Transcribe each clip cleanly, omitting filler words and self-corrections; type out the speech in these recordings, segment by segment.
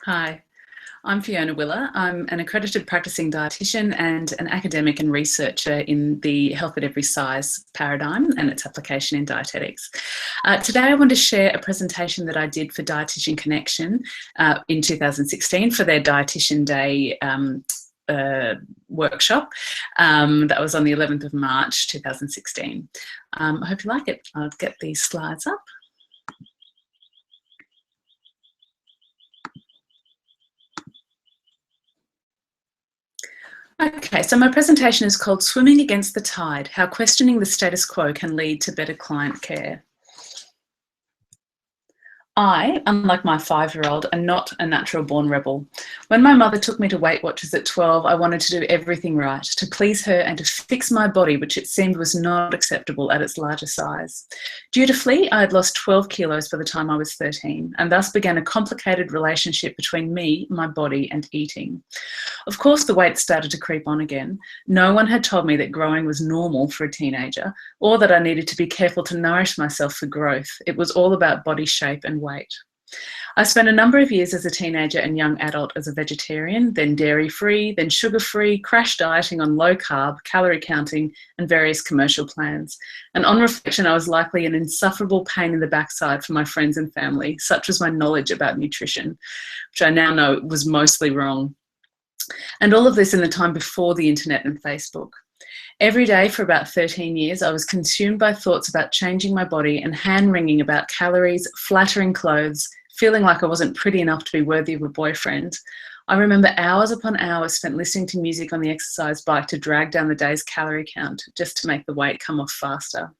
Hi, I'm Fiona Willer. I'm an accredited practicing dietitian and an academic and researcher in the health at every size paradigm and its application in dietetics. Today I want to share a presentation that I did for Dietitian Connection in 2016 for their Dietitian Day workshop. That was on the 11th of March 2016. I hope you like it. I'll get these slides up. Okay, so my presentation is called Swimming Against the Tide, How Questioning the Status Quo Can Lead to Better Client Care. I, unlike my 5-year-old, am not a natural-born rebel. When my mother took me to Weight Watchers at 12, I wanted to do everything right, to please her and to fix my body, which it seemed was not acceptable at its larger size. Dutifully, I had lost 12 kilos by the time I was 13, and thus began a complicated relationship between me, my body, and eating. Of course, the weight started to creep on again. No one had told me that growing was normal for a teenager, or that I needed to be careful to nourish myself for growth. It was all about body shape and weight. I spent a number of years as a teenager and young adult as a vegetarian, then dairy-free, then sugar-free, crash dieting on low-carb, calorie counting, and various commercial plans. And on reflection, I was likely an insufferable pain in the backside for my friends and family, such was my knowledge about nutrition, which I now know was mostly wrong. And all of this in the time before the internet and Facebook. Every day for about 13 years, I was consumed by thoughts about changing my body and hand-wringing about calories, flattering clothes, feeling like I wasn't pretty enough to be worthy of a boyfriend. I remember hours upon hours spent listening to music on the exercise bike to drag down the day's calorie count just to make the weight come off faster.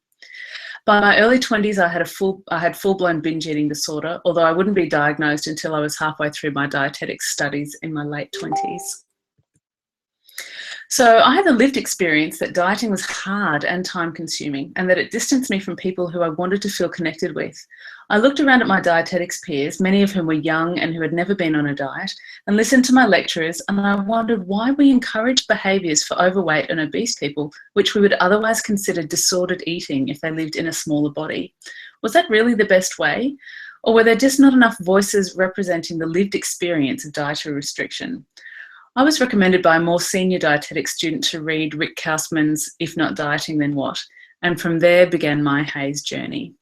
By my early 20s, I had full-blown binge eating disorder, although I wouldn't be diagnosed until I was halfway through my dietetics studies in my late 20s. So I had the lived experience that dieting was hard and time-consuming, and that it distanced me from people who I wanted to feel connected with. I looked around at my dietetics peers, many of whom were young and who had never been on a diet, and listened to my lecturers, and I wondered why we encouraged behaviours for overweight and obese people, which we would otherwise consider disordered eating if they lived in a smaller body. Was that really the best way? Or were there just not enough voices representing the lived experience of dietary restriction? I was recommended by a more senior dietetics student to read Rick Kausman's If Not Dieting, Then What? And from there began my HAES journey.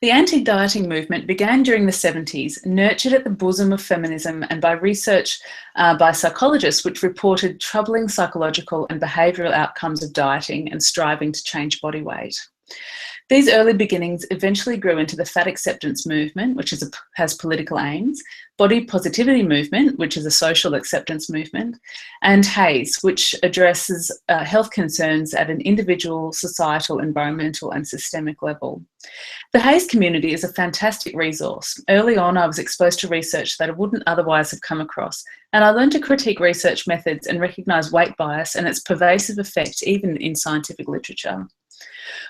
The anti-dieting movement began during the 70s, nurtured at the bosom of feminism and by research by psychologists which reported troubling psychological and behavioural outcomes of dieting and striving to change body weight. These early beginnings eventually grew into the fat acceptance movement, which has political aims, body positivity movement, which is a social acceptance movement, and HAES, which addresses health concerns at an individual, societal, environmental, and systemic level. The HAES community is a fantastic resource. Early on, I was exposed to research that I wouldn't otherwise have come across, and I learned to critique research methods and recognise weight bias and its pervasive effect even in scientific literature.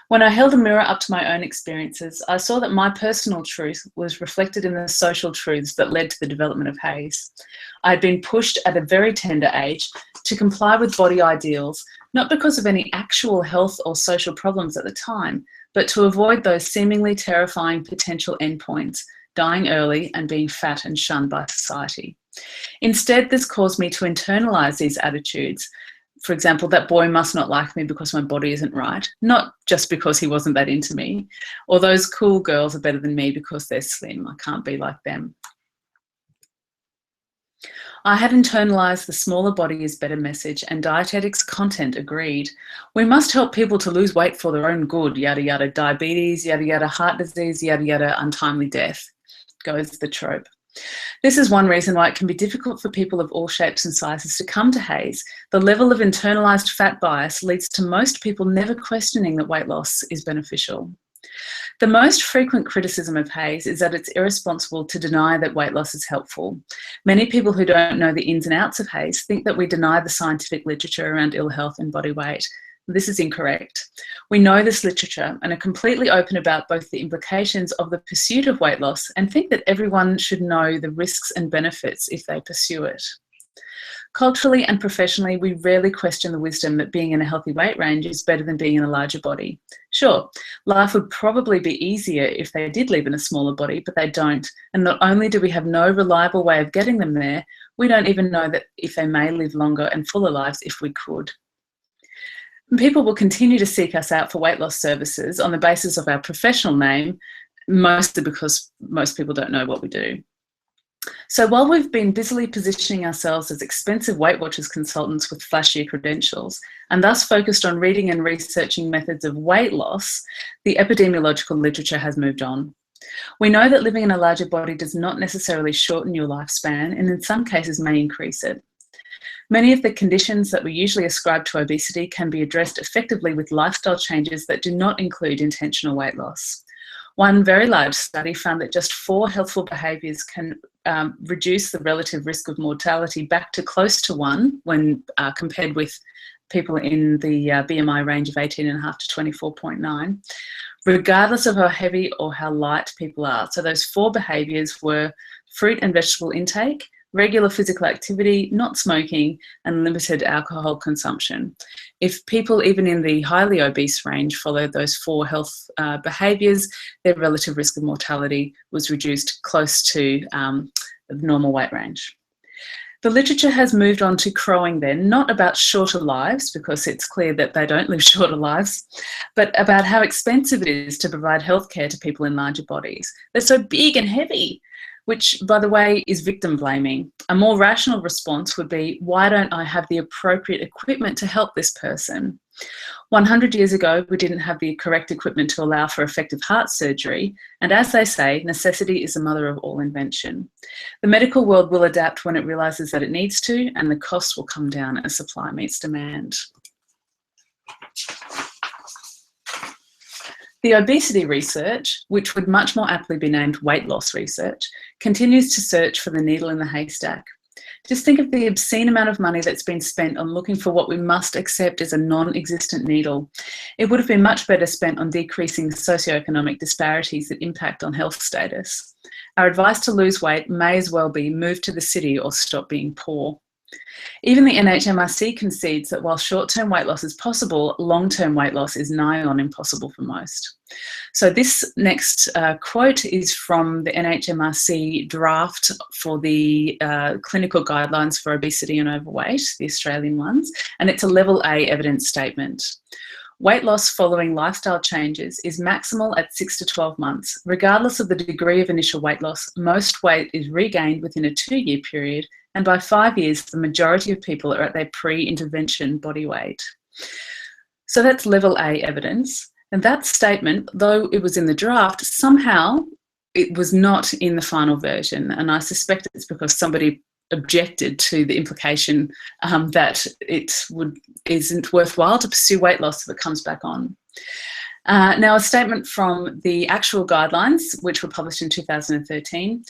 When I held a mirror up to my own experiences, I saw that my personal truth was reflected in the social truths that led to the development of HAES. I had been pushed at a very tender age to comply with body ideals, not because of any actual health or social problems at the time, but to avoid those seemingly terrifying potential endpoints, dying early and being fat and shunned by society. Instead, this caused me to internalise these attitudes. For example, that boy must not like me because my body isn't right, not just because he wasn't that into me, or those cool girls are better than me because they're slim, I can't be like them. I had internalised the smaller body is better message, and dietetics content agreed. We must help people to lose weight for their own good, yada yada, diabetes, yada yada, heart disease, yada yada, untimely death, goes the trope. This is one reason why it can be difficult for people of all shapes and sizes to come to HAES. The level of internalised fat bias leads to most people never questioning that weight loss is beneficial. The most frequent criticism of HAES is that it's irresponsible to deny that weight loss is helpful. Many people who don't know the ins and outs of HAES think that we deny the scientific literature around ill health and body weight. This is incorrect. We know this literature and are completely open about both the implications of the pursuit of weight loss and think that everyone should know the risks and benefits if they pursue it. Culturally and professionally, we rarely question the wisdom that being in a healthy weight range is better than being in a larger body. Sure, life would probably be easier if they did live in a smaller body, but they don't. And not only do we have no reliable way of getting them there, we don't even know that if they may live longer and fuller lives if we could. And people will continue to seek us out for weight loss services on the basis of our professional name, mostly because most people don't know what we do. So while we've been busily positioning ourselves as expensive Weight Watchers consultants with flashier credentials, and thus focused on reading and researching methods of weight loss, the epidemiological literature has moved on. We know that living in a larger body does not necessarily shorten your lifespan, and in some cases may increase it. Many of the conditions that we usually ascribe to obesity can be addressed effectively with lifestyle changes that do not include intentional weight loss. One very large study found that just 4 healthful behaviours can reduce the relative risk of mortality back to close to 1 when compared with people in the BMI range of 18.5 to 24.9, regardless of how heavy or how light people are. So those 4 behaviours were fruit and vegetable intake, regular physical activity, not smoking, and limited alcohol consumption. If people even in the highly obese range followed those 4 health behaviours, their relative risk of mortality was reduced close to the normal weight range. The literature has moved on to crowing then, not about shorter lives, because it's clear that they don't live shorter lives, but about how expensive it is to provide healthcare to people in larger bodies. They're so big and heavy, which, by the way, is victim blaming. A more rational response would be, why don't I have the appropriate equipment to help this person? 100 years ago, we didn't have the correct equipment to allow for effective heart surgery, and as they say, necessity is the mother of all invention. The medical world will adapt when it realises that it needs to, and the costs will come down as supply meets demand. The obesity research, which would much more aptly be named weight loss research, continues to search for the needle in the haystack. Just think of the obscene amount of money that's been spent on looking for what we must accept as a non-existent needle. It would have been much better spent on decreasing socioeconomic disparities that impact on health status. Our advice to lose weight may as well be move to the city or stop being poor. Even the NHMRC concedes that while short-term weight loss is possible, long-term weight loss is nigh on impossible for most. So this next quote is from the NHMRC draft for the clinical guidelines for obesity and overweight, the Australian ones, and it's a level A evidence statement. Weight loss following lifestyle changes is maximal at 6 to 12 months. Regardless of the degree of initial weight loss, most weight is regained within a 2-year period, and by 5 years, the majority of people are at their pre-intervention body weight. So that's level A evidence. And that statement, though it was in the draft, somehow it was not in the final version. And I suspect it's because somebody objected to the implication that it isn't worthwhile to pursue weight loss if it comes back on. Now, a statement from the actual guidelines, which were published in 2013,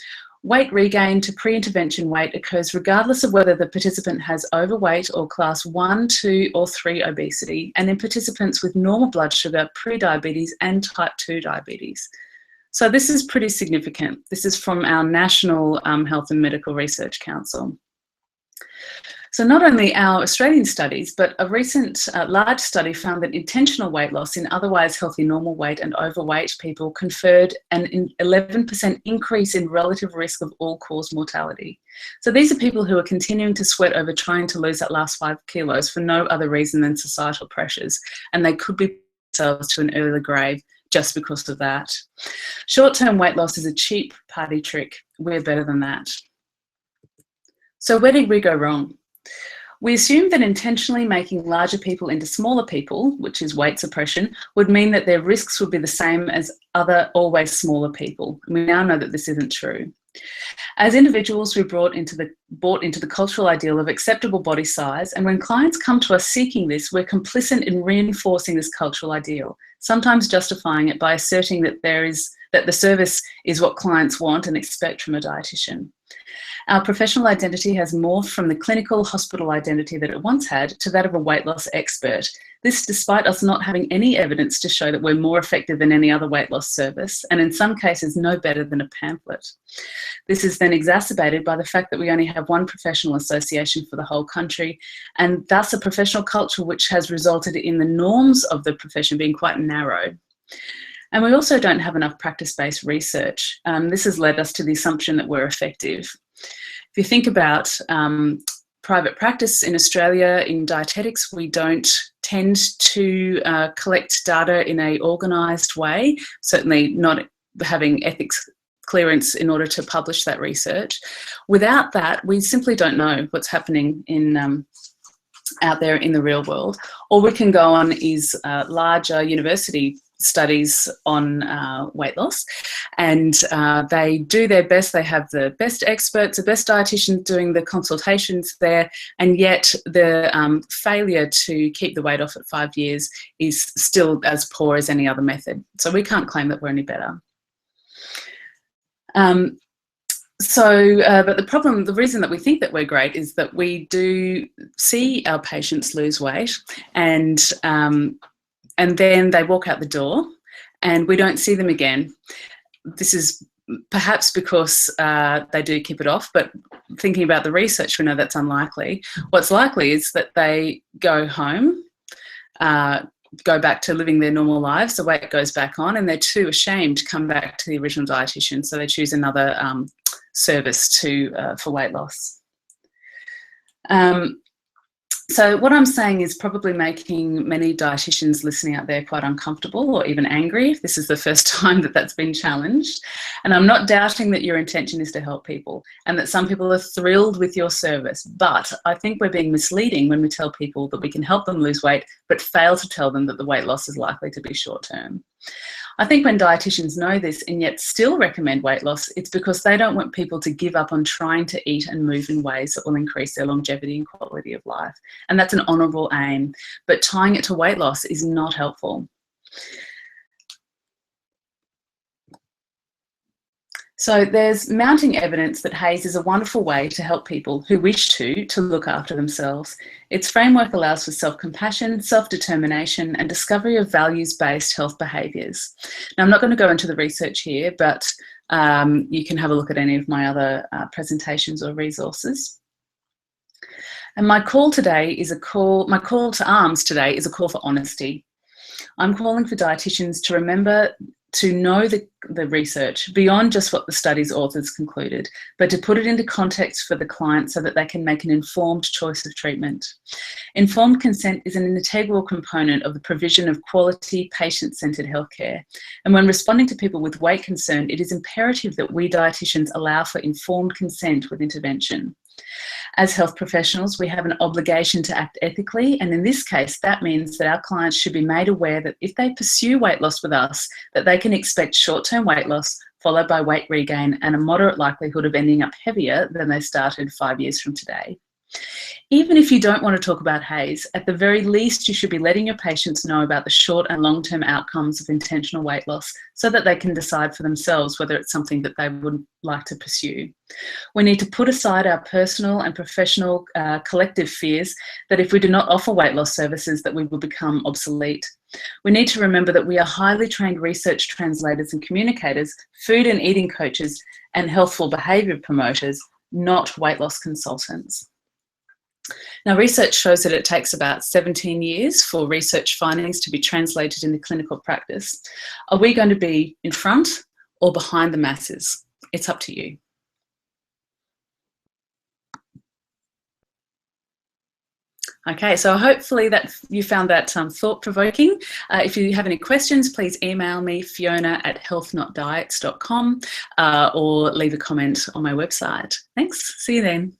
weight regain to pre-intervention weight occurs regardless of whether the participant has overweight or class 1, 2 or 3 obesity, and in participants with normal blood sugar, pre-diabetes and type 2 diabetes. So this is pretty significant. This is from our National Health and Medical Research Council. So not only our Australian studies, but a recent large study found that intentional weight loss in otherwise healthy normal weight and overweight people conferred an 11% increase in relative risk of all-cause mortality. So these are people who are continuing to sweat over trying to lose that last 5 kilos for no other reason than societal pressures, and they could be themselves to an early grave just because of that. Short-term weight loss is a cheap party trick. We're better than that. So where did we go wrong? We assumed that intentionally making larger people into smaller people, which is weight suppression, would mean that their risks would be the same as other always smaller people. And we now know that this isn't true. As individuals, we bought into the cultural ideal of acceptable body size, and when clients come to us seeking this, we're complicit in reinforcing this cultural ideal, sometimes justifying it by asserting that the service is what clients want and expect from a dietitian. Our professional identity has morphed from the clinical hospital identity that it once had to that of a weight loss expert, This despite us not having any evidence to show that we're more effective than any other weight loss service, and in some cases no better than a pamphlet. This is then exacerbated by the fact that we only have one professional association for the whole country, and thus a professional culture which has resulted in the norms of the profession being quite narrow. And we also don't have enough practice-based research. This has led us to the assumption that we're effective. If you think about private practice in Australia in dietetics, we don't tend to collect data in an organised way, certainly not having ethics clearance in order to publish that research. Without that, we simply don't know what's happening in out there in the real world. All we can go on is larger university studies on weight loss, and they do their best. They have the best experts, the best dietitians doing the consultations there, and yet the failure to keep the weight off at 5 years is still as poor as any other method. So we can't claim that we're any better. But the reason that we think that we're great is that we do see our patients lose weight, and then they walk out the door and we don't see them again. This is perhaps because they do keep it off, but thinking about the research, we know that's unlikely. What's likely is that they go home, go back to living their normal lives, the weight goes back on, and they're too ashamed to come back to the original dietitian, so they choose another service for weight loss. So what I'm saying is probably making many dietitians listening out there quite uncomfortable or even angry if this is the first time that that's been challenged. And I'm not doubting that your intention is to help people and that some people are thrilled with your service, but I think we're being misleading when we tell people that we can help them lose weight but fail to tell them that the weight loss is likely to be short-term. I think when dietitians know this and yet still recommend weight loss, it's because they don't want people to give up on trying to eat and move in ways that will increase their longevity and quality of life. And that's an honourable aim, but tying it to weight loss is not helpful. So there's mounting evidence that HAES is a wonderful way to help people who wish to look after themselves. Its framework allows for self-compassion, self-determination, and discovery of values-based health behaviours. Now, I'm not going to go into the research here, but you can have a look at any of my other presentations or resources. And my call to arms today is a call for honesty. I'm calling for dietitians to remember to know the research beyond just what the study's authors concluded, but to put it into context for the client so that they can make an informed choice of treatment. Informed consent is an integral component of the provision of quality, patient-centred healthcare. And when responding to people with weight concern, it is imperative that we dietitians allow for informed consent with intervention. As health professionals, we have an obligation to act ethically, and in this case, that means that our clients should be made aware that if they pursue weight loss with us, that they can expect short-term weight loss followed by weight regain and a moderate likelihood of ending up heavier than they started 5 years from today. Even if you don't want to talk about HAES, at the very least you should be letting your patients know about the short and long-term outcomes of intentional weight loss so that they can decide for themselves whether it's something that they would like to pursue. We need to put aside our personal and professional collective fears that if we do not offer weight loss services that we will become obsolete. We need to remember that we are highly trained research translators and communicators, food and eating coaches and healthful behaviour promoters, not weight loss consultants. Now, research shows that it takes about 17 years for research findings to be translated into clinical practice. Are we going to be in front or behind the masses? It's up to you. Okay, so hopefully that you found that thought-provoking. If you have any questions, please email me, fiona@healthnotdiets.com, or leave a comment on my website. Thanks, see you then.